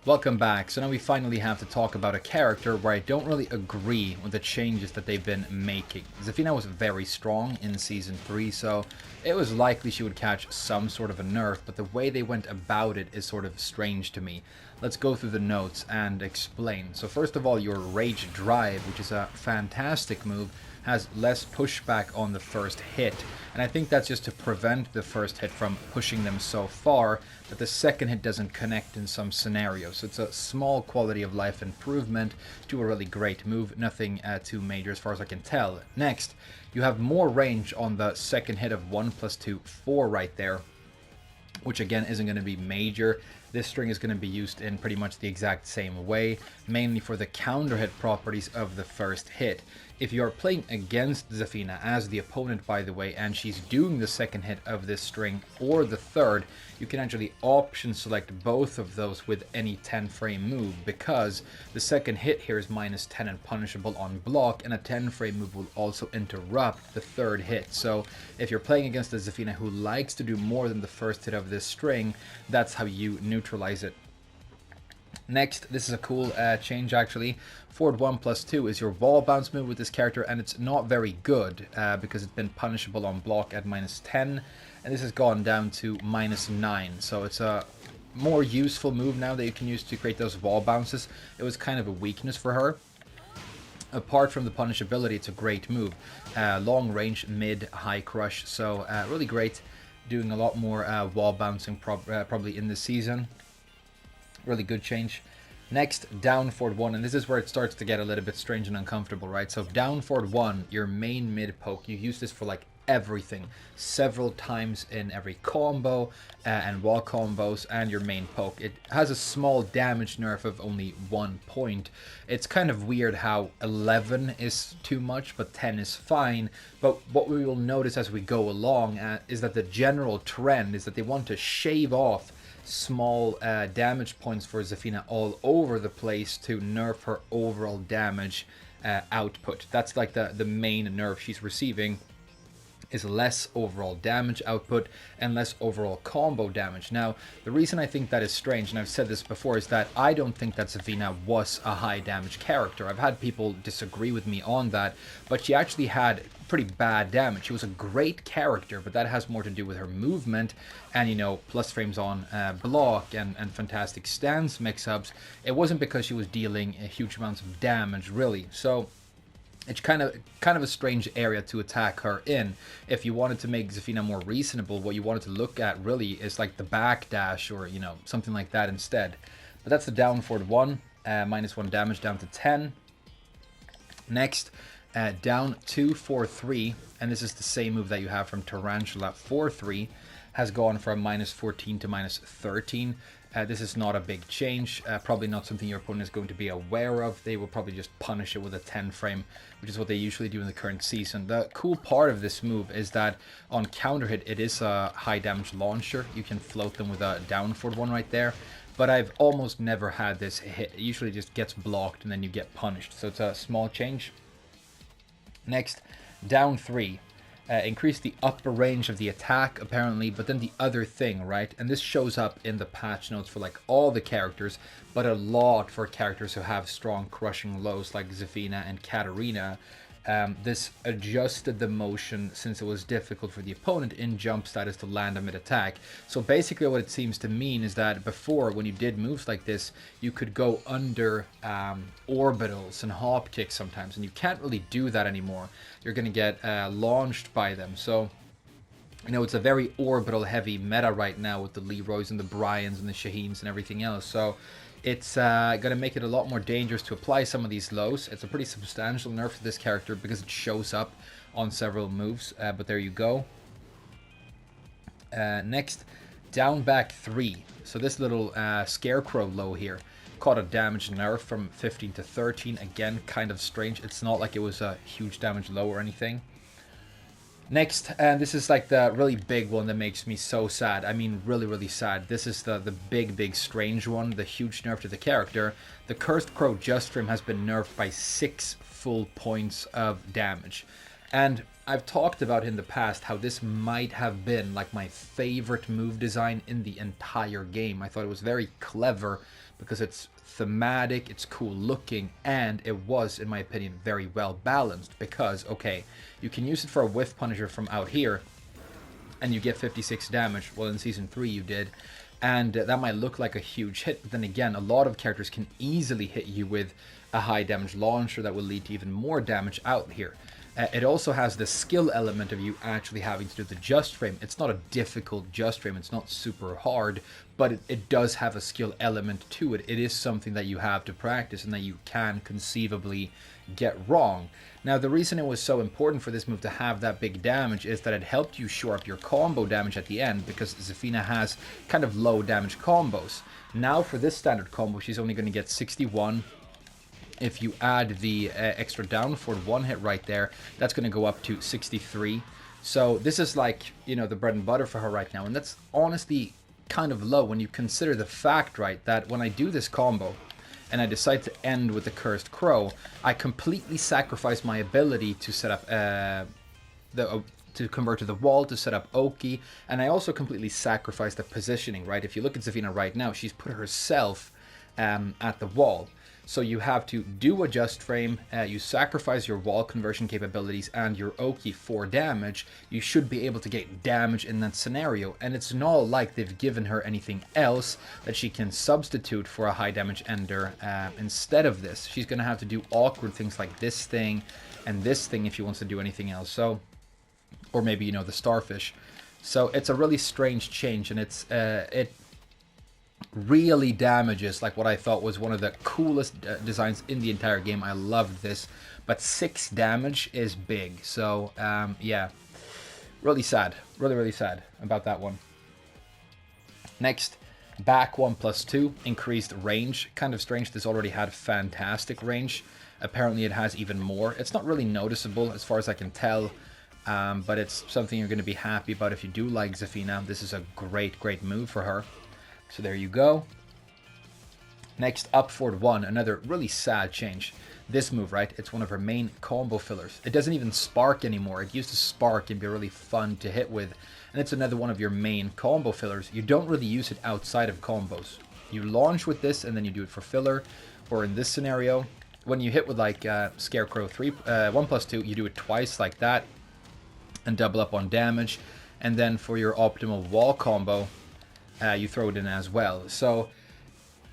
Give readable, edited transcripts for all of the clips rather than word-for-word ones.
Welcome back. So now we finally have to talk about a character where I don't really agree with the changes that they've been making. Zafina was very strong in Season 3, so it was likely she would catch some sort of a nerf, but the way they went about it is sort of strange to me. Let's go through the notes and explain. So first of all, your Rage Drive, which is a fantastic move, has less pushback on the first hit, and I think that's just to prevent the first hit from pushing them so far that the second hit doesn't connect in some scenarios. So it's a small quality of life improvement to a really great move, nothing too major as far as I can tell. Next, you have more range on the second hit of 1 plus 2, 4 right there, which again isn't going to be major. This string is going to be used in pretty much the exact same way, mainly for the counter hit properties of the first hit. If you are playing against Zafina as the opponent, by the way, and she's doing the second hit of this string or the third, you can actually option select both of those with any 10 frame move, because the second hit here is minus 10 and punishable on block, and a 10 frame move will also interrupt the third hit. So if you're playing against a Zafina who likes to do more than the first hit of this string, that's how you neutralize it. Next, this is a cool change actually. Forward 1 plus 2 is your wall bounce move with this character, and it's not very good because it's been punishable on block at minus 10, and this has gone down to minus 9. So it's a more useful move now that you can use to create those wall bounces. It was kind of a weakness for her. Apart from the punishability, it's a great move. Long range, mid, high crush, so really great. Doing a lot more wall bouncing probably in this season. Really good change. Next, down forward 1, and this is where it starts to get a little bit strange and uncomfortable, right? So down forward 1, your main mid poke, you use this for like everything, several times in every combo and wall combos and your main poke. It has a small damage nerf of only 1 point. It's kind of weird how 11 is too much but 10 is fine, but what we will notice as we go along is that the general trend is that they want to shave off small damage points for Zafina all over the place to nerf her overall damage output. That's like the main nerf she's receiving, is less overall damage output and less overall combo damage. Now, the reason I think that is strange, and I've said this before, is that I don't think that Zafina was a high damage character. I've had people disagree with me on that, but she actually had pretty bad damage. She was a great character, but that has more to do with her movement and, you know, plus frames on block and fantastic stance mix-ups. It wasn't because she was dealing huge amounts of damage, really. So it's kind of a strange area to attack her in. If you wanted to make Zafina more reasonable, what you wanted to look at really is like the backdash or, you know, something like that instead. But that's the down forward 1, minus 1 damage down to 10. Next, down 2, 4, 3, and this is the same move that you have from Tarantula. 4, 3 has gone from minus 14 to minus 13. This is not a big change, probably not something your opponent is going to be aware of. They will probably just punish it with a 10 frame, which is what they usually do in the current season. The cool part of this move is that on counter hit, it is a high damage launcher. You can float them with a down forward 1 right there, but I've almost never had this hit. It usually just gets blocked and then you get punished, so it's a small change. Next, down 3. Increase the upper range of the attack, apparently, but then the other thing, right? And this shows up in the patch notes for like all the characters, but a lot for characters who have strong crushing lows like Zafina and Katarina. This adjusted the motion since it was difficult for the opponent in jump status to land a mid-attack. So basically what it seems to mean is that before, when you did moves like this, you could go under orbitals and hop kicks sometimes, and you can't really do that anymore. You're going to get launched by them. So, you know, it's a very orbital heavy meta right now with the Leroys and the Bryans and the Shaheens and everything else. So it's going to make it a lot more dangerous to apply some of these lows. It's a pretty substantial nerf for this character because it shows up on several moves, but there you go. Next, down back 3. So this little Scarecrow low here caught a damage nerf from 15 to 13. Again, kind of strange. It's not like it was a huge damage low or anything. Next, and this is like the really big one that makes me so sad. I mean, really, really sad. This is the big, strange one, the huge nerf to the character. The Cursed Crow Just Frame has been nerfed by 6 full points of damage. And I've talked about in the past how this might have been like my favorite move design in the entire game. I thought it was very clever because it's thematic, it's cool looking, and it was, in my opinion, very well balanced. Because, okay, you can use it for a whiff punisher from out here, and you get 56 damage. Well, in Season 3 you did. And that might look like a huge hit, but then again, a lot of characters can easily hit you with a high damage launcher that will lead to even more damage out here. It also has the skill element of you actually having to do the just frame. It's not a difficult just frame, it's not super hard, but it does have a skill element to it. It is something that you have to practice and that you can conceivably get wrong. Now, the reason it was so important for this move to have that big damage is that it helped you shore up your combo damage at the end, because Zafina has kind of low damage combos. Now for this standard combo, she's only going to get 61. If you add the extra down for one hit right there, that's going to go up to 63. So this is like, you know, the bread and butter for her right now. And that's honestly kind of low when you consider the fact, right, that when I do this combo and I decide to end with the Cursed Crow, I completely sacrifice my ability to set up to convert to the wall, to set up Oki, and I also completely sacrifice the positioning, right? If you look at Zafina right now, she's put herself at the wall. So you have to do a just frame, you sacrifice your wall conversion capabilities and your Oki for damage. You should be able to get damage in that scenario, and it's not like they've given her anything else that she can substitute for a high damage ender instead of this. She's going to have to do awkward things like this thing and this thing if she wants to do anything else. So, or maybe, you know, the starfish. So it's a really strange change, and it really damages like what I thought was one of the coolest designs in the entire game. I loved this, but 6 damage is big. So yeah, really sad, really sad about that one. Next, back 1+2, increased range. Kind of strange, this already had fantastic range. Apparently it has even more. It's not really noticeable as far as I can tell, but it's something you're going to be happy about if you do like Zafina. This is a great move for her. So there you go. Next, up forward 1, another really sad change. This move, right, it's one of her main combo fillers. It doesn't even spark anymore. It used to spark and be really fun to hit with. And it's another one of your main combo fillers. You don't really use it outside of combos. You launch with this and then you do it for filler. Or in this scenario, when you hit with like Scarecrow 1+2, you do it twice like that and double up on damage. And then for your optimal wall combo, you throw it in as well. So,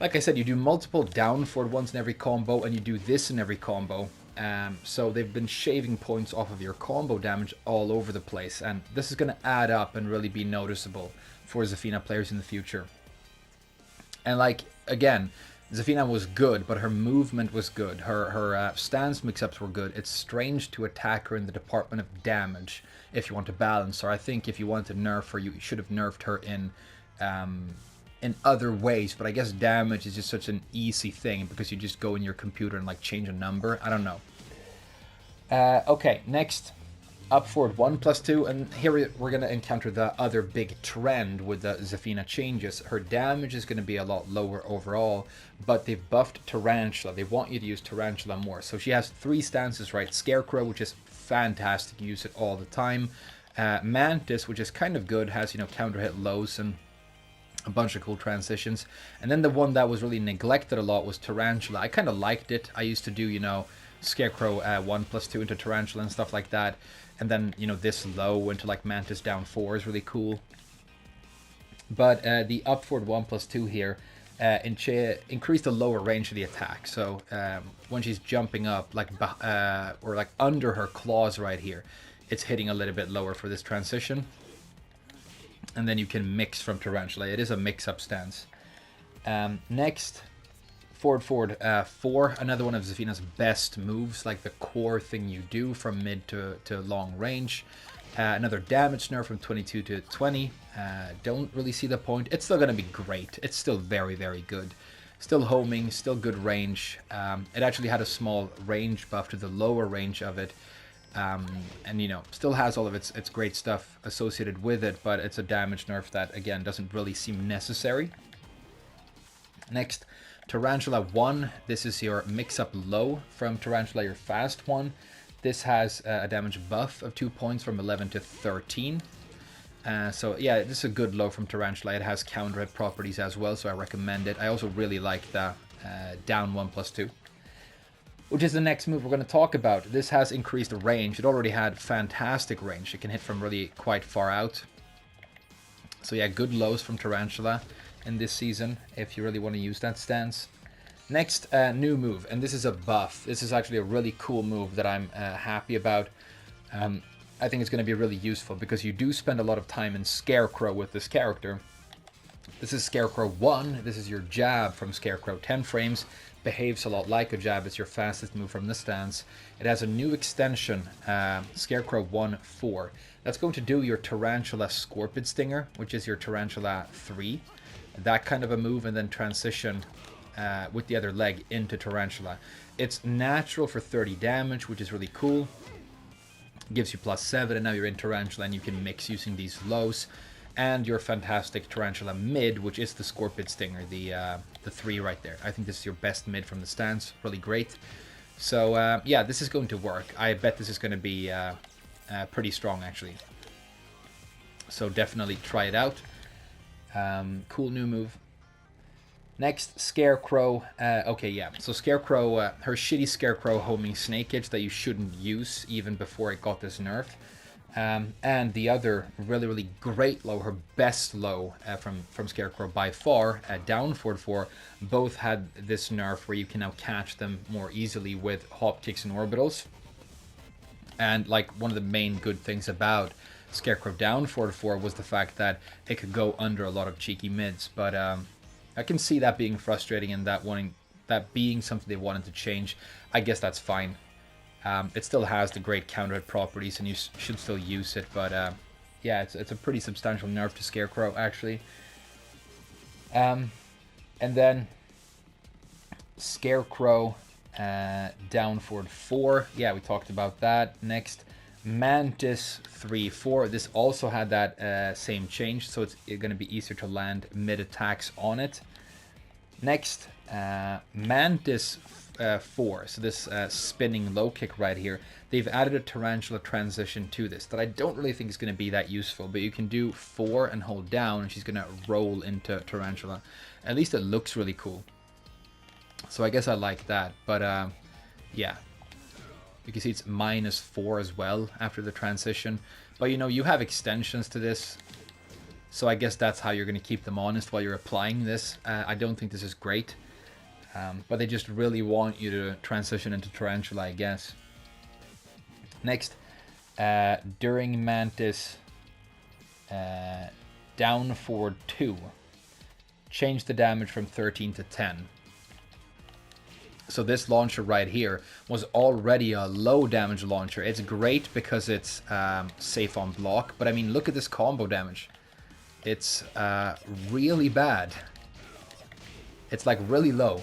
like I said, you do multiple down forward ones in every combo, and you do this in every combo. So they've been shaving points off of your combo damage all over the place, and this is going to add up and really be noticeable for Zafina players in the future. And like, again, Zafina was good, but her movement was good. Her stance mix-ups were good. It's strange to attack her in the department of damage if you want to balance her. I think if you want to nerf her, you should have nerfed her in other ways, but I guess damage is just such an easy thing because you just go in your computer and like change a number. I don't know. Okay, next, up forward 1+2, and here we're going to encounter the other big trend with the Zafina changes. Her damage is going to be a lot lower overall, but they've buffed Tarantula. They want you to use Tarantula more. So she has 3 stances, right? Scarecrow, which is fantastic, you use it all the time. Mantis, which is kind of good, has, you know, counter hit lows and a bunch of cool transitions. And then the one that was really neglected a lot was Tarantula. I kind of liked it. I used to do, you know, Scarecrow 1+2 into Tarantula and stuff like that. And then, you know, this low into like Mantis down 4 is really cool. But the up forward 1+2 here increased the lower range of the attack. So when she's jumping up, like or like under her claws right here, it's hitting a little bit lower for this transition. And then you can mix from Tarantula. It is a mix-up stance. Next, forward 4, another one of Zafina's best moves, like the core thing you do from mid to long range. Another damage nerf from 22 to 20. Don't really see the point. It's still going to be great. It's still very good. Still homing, still good range. It actually had a small range buff to the lower range of it. And, you know, still has all of its great stuff associated with it, but it's a damage nerf that, again, doesn't really seem necessary. Next, Tarantula 1. This is your mix-up low from Tarantula, your fast one. This has a damage buff of 2 points from 11 to 13. So yeah, this is a good low from Tarantula. It has counter hit properties as well, so I recommend it. I also really like the down 1+2, which is the next move we're going to talk about. This has increased range. It already had fantastic range. It can hit from really quite far out. So yeah, good lows from Tarantula in this season if you really want to use that stance. Next, new move, and this is a buff. This is actually a really cool move that I'm happy about. I think it's going to be really useful because you do spend a lot of time in Scarecrow with this character. This is Scarecrow 1. This is your jab from Scarecrow. 10 frames, behaves a lot like a jab. It's your fastest move from the stance. It has a new extension, Scarecrow 1-4. That's going to do your Tarantula Scorpid Stinger, which is your Tarantula 3. That kind of a move, and then transition with the other leg into Tarantula. It's natural for 30 damage, which is really cool. Gives you +7, and now you're in Tarantula, and you can mix using these lows. And your fantastic Tarantula mid, which is the Scorpid Stinger, the 3 right there. I think this is your best mid from the stance. Really great. So yeah, this is going to work. I bet this is going to be pretty strong, actually. So definitely try it out. Cool new move. Next, Scarecrow. Okay, yeah. So Scarecrow, her shitty Scarecrow homing Snake Edge that you shouldn't use even before it got this nerf. And the other really great low, her best low from Scarecrow by far, down 4-4, both had this nerf where you can now catch them more easily with hop kicks and orbitals. And like one of the main good things about Scarecrow down 4-4 was the fact that it could go under a lot of cheeky mids, but I can see that being frustrating and that being something they wanted to change. I guess that's fine. It still has the great counter hit properties, and you should still use it. But yeah, it's a pretty substantial nerf to Scarecrow, actually. And then Scarecrow down 4-4. Yeah, we talked about that. Next, Mantis 3-4. This also had that same change, so it's going to be easier to land mid attacks on it. Next, Mantis 4. So this spinning low kick right here. They've added a Tarantula transition to this that I don't really think is going to be that useful, but you can do 4 and hold down, and she's going to roll into Tarantula. At least it looks really cool. So I guess I like that, but yeah. You can see it's -4 as well after the transition. But you know, you have extensions to this. So I guess that's how you're going to keep them honest while you're applying this. I don't think this is great. But they just really want you to transition into Tarantula, I guess. Next, during Mantis, down 4-2. Change the damage from 13 to 10. So this launcher right here was already a low damage launcher. It's great because it's safe on block, but I mean, look at this combo damage. It's really bad. It's like really low.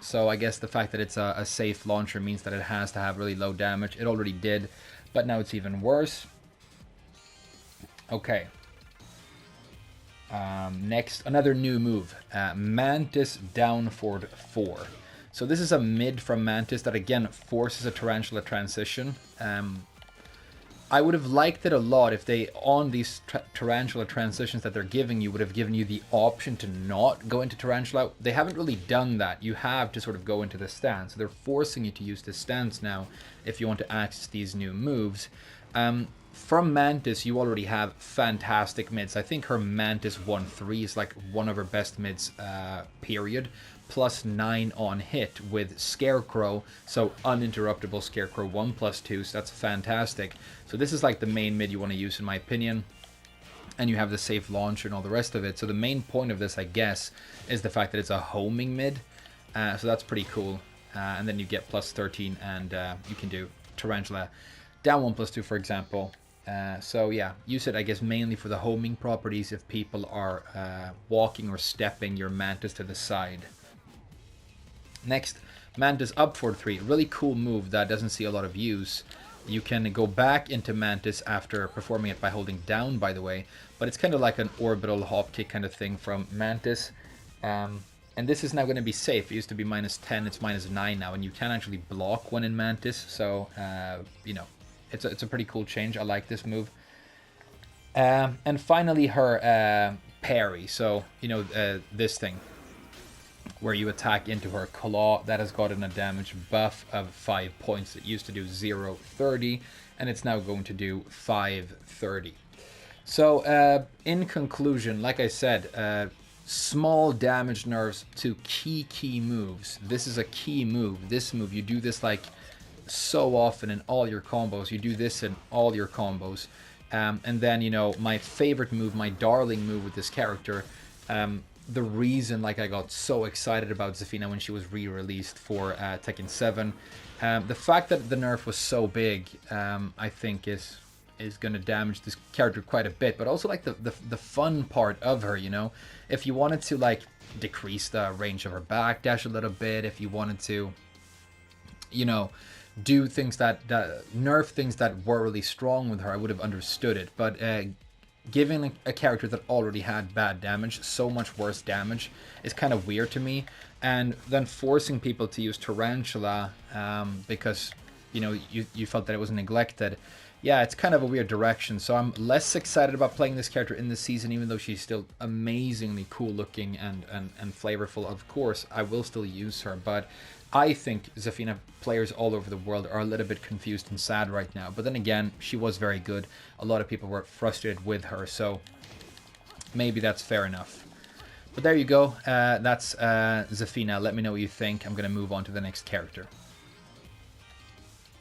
So I guess the fact that it's a safe launcher means that it has to have really low damage. It already did, but now it's even worse. Okay. Next, another new move. Mantis down 4-4. So this is a mid from Mantis that again forces a Tarantula transition. I would have liked it a lot if they, on these Tarantula transitions that they're giving you, would have given you the option to not go into Tarantula. They haven't really done that. You have to sort of go into the stance. So they're forcing you to use this stance now if you want to access these new moves. From Mantis, you already have fantastic mids. I think her Mantis 1-3 is like one of her best mids, period. +9 on hit with Scarecrow, so uninterruptible Scarecrow 1+2, so that's fantastic. So this is like the main mid you want to use, in my opinion. And you have the safe launcher and all the rest of it. So the main point of this, I guess, is the fact that it's a homing mid. So that's pretty cool. And then you get +13, and you can do Tarantula down 1+2, for example. So yeah, use it, I guess, mainly for the homing properties if people are walking or stepping your Mantis to the side. Next, Mantis up 4-3. Really cool move that doesn't see a lot of use. You can go back into Mantis after performing it by holding down, by the way. But it's kind of like an orbital hop kick kind of thing from Mantis. And this is now going to be safe. It used to be -10, it's -9 now, and you can actually block when in Mantis. So, you know, it's a pretty cool change. I like this move. And finally, her parry. So, you know, this thing where you attack into her claw, that has gotten a damage buff of 5 points. It used to do 0.30, and it's now going to do 5.30. So, in conclusion, like I said, small damage nerfs to key moves. This is a key move. This move, you do this like so often in all your combos. You do this in all your combos. And then, you know, my favorite move, my darling move with this character, the reason like I got so excited about Zafina when she was re-released for Tekken 7, the fact that the nerf was so big, I think is going to damage this character quite a bit, but also like the fun part of her, you know, if you wanted to like decrease the range of her backdash a little bit, if you wanted to, you know, do things that nerf things that were really strong with her, I would have understood it. But giving a character that already had bad damage so much worse damage is kind of weird to me. And then forcing people to use Tarantula because, you know, you felt that it was neglected. Yeah, it's kind of a weird direction. So I'm less excited about playing this character in this season, even though she's still amazingly cool looking and flavorful. Of course, I will still use her, but I think Zafina players all over the world are a little bit confused and sad right now. But then again, she was very good. A lot of people were frustrated with her, so maybe that's fair enough. But there you go. That's Zafina. Let me know what you think. I'm going to move on to the next character.